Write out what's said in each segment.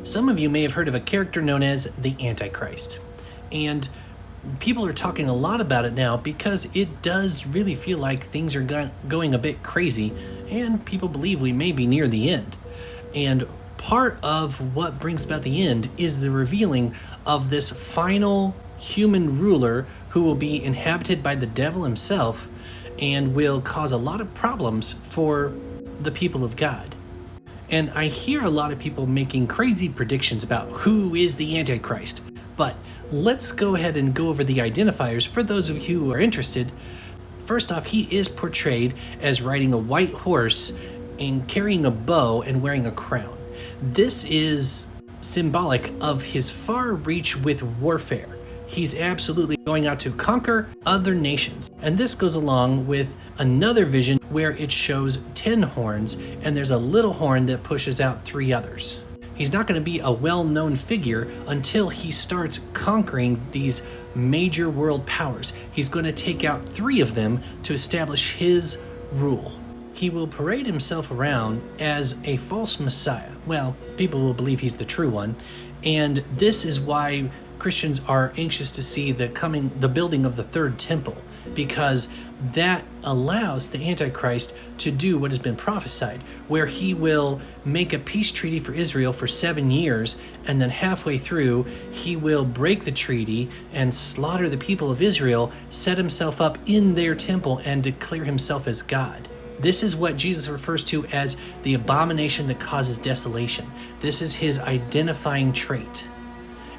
Some of you may have heard of a character known as the Antichrist. And people are talking a lot about it now because it does really feel like things are going a bit crazy, and people believe we may be near the end. And part of what brings about the end is the revealing of this final human ruler who will be inhabited by the devil himself and will cause a lot of problems for the people of God. And I hear a lot of people making crazy predictions about who is the Antichrist. But let's go ahead and go over the identifiers for those of you who are interested. First off, he is portrayed as riding a white horse and carrying a bow and wearing a crown. This is symbolic of his far reach with warfare. He's absolutely going out to conquer other nations. And this goes along with another vision where it shows 10 horns and there's a little horn that pushes out 3 others. He's not going to be a well-known figure until he starts conquering these major world powers. He's going to take out 3 of them to establish his rule. He will parade himself around as a false messiah. Well, people will believe he's the true one. And this is why Christians are anxious to see the building of the third temple, because that allows the Antichrist to do what has been prophesied, where he will make a peace treaty for Israel for 7 years, and then halfway through, he will break the treaty and slaughter the people of Israel, set himself up in their temple, and declare himself as God. This is what Jesus refers to as the abomination that causes desolation. This is his identifying trait.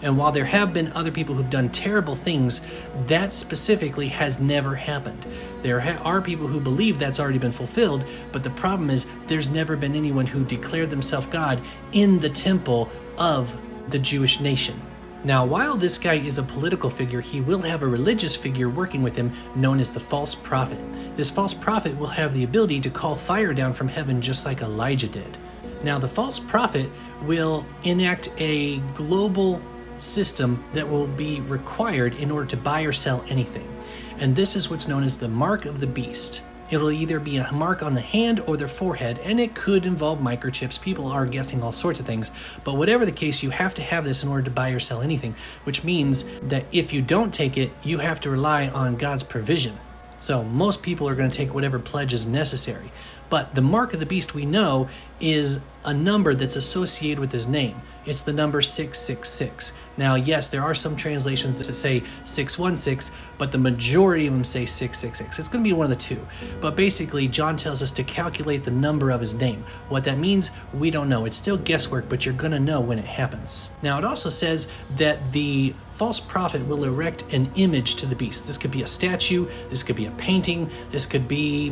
And while there have been other people who've done terrible things, that specifically has never happened. There are people who believe that's already been fulfilled, but the problem is there's never been anyone who declared themselves God in the temple of the Jewish nation. Now, while this guy is a political figure, he will have a religious figure working with him known as the false prophet. This false prophet will have the ability to call fire down from heaven just like Elijah did. Now, the false prophet will enact a global system that will be required in order to buy or sell anything. And this is what's known as the mark of the beast. It'll either be a mark on the hand or their forehead, and it could involve microchips. People are guessing all sorts of things. But whatever the case, you have to have this in order to buy or sell anything, which means that if you don't take it, you have to rely on God's provision. So most people are going to take whatever pledge is necessary. But the mark of the beast, we know, is a number that's associated with his name. It's the number 666. Now, yes, there are some translations that say 616, but the majority of them say 666. It's going to be one of the two. But basically, John tells us to calculate the number of his name. What that means, we don't know. It's still guesswork, but you're going to know when it happens. Now, it also says that the false prophet will erect an image to the beast. This could be a statue, this could be a painting, this could be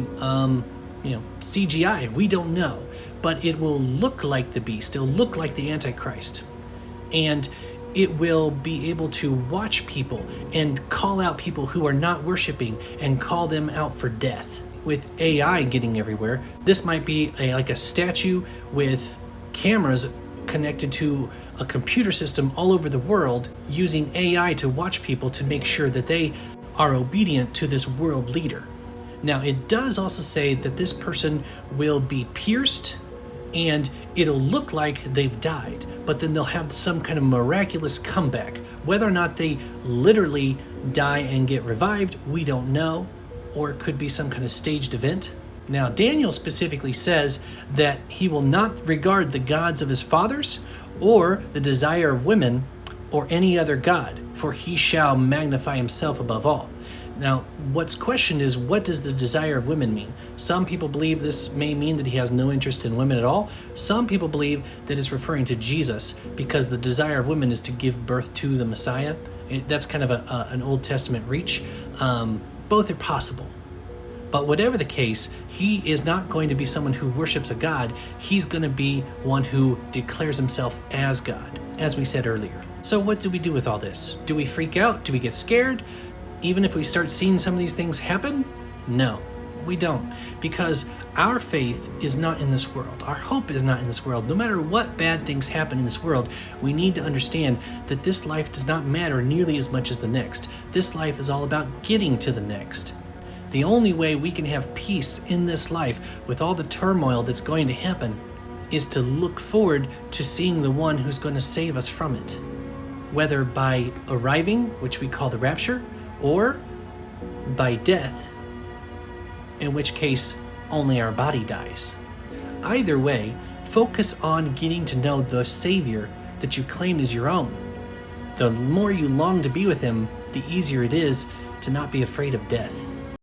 CGI, we don't know. But it will look like the beast, it'll look like the Antichrist. And it will be able to watch people and call out people who are not worshiping and call them out for death. With AI getting everywhere, this might be like a statue with cameras connected to a computer system all over the world, using AI to watch people to make sure that they are obedient to this world leader. Now, it does also say that this person will be pierced and it'll look like they've died, but then they'll have some kind of miraculous comeback. Whether or not they literally die and get revived, we don't know, or it could be some kind of staged event. Now, Daniel specifically says that he will not regard the gods of his fathers or the desire of women or any other god, for he shall magnify himself above all. Now, what's questioned is, what does the desire of women mean? Some people believe this may mean that he has no interest in women at all. Some people believe that it's referring to Jesus, because the desire of women is to give birth to the Messiah. That's kind of an Old Testament reach. Both are possible. But whatever the case, he is not going to be someone who worships a god. He's going to be one who declares himself as God, as we said earlier. So what do we do with all this? Do we freak out? Do we get scared? Even if we start seeing some of these things happen? No, we don't. Because our faith is not in this world. Our hope is not in this world. No matter what bad things happen in this world, we need to understand that this life does not matter nearly as much as the next. This life is all about getting to the next. The only way we can have peace in this life with all the turmoil that's going to happen is to look forward to seeing the one who's going to save us from it, whether by arriving, which we call the rapture, or by death, in which case only our body dies. Either way, focus on getting to know the Savior that you claim is your own. The more you long to be with him, the easier it is to not be afraid of death.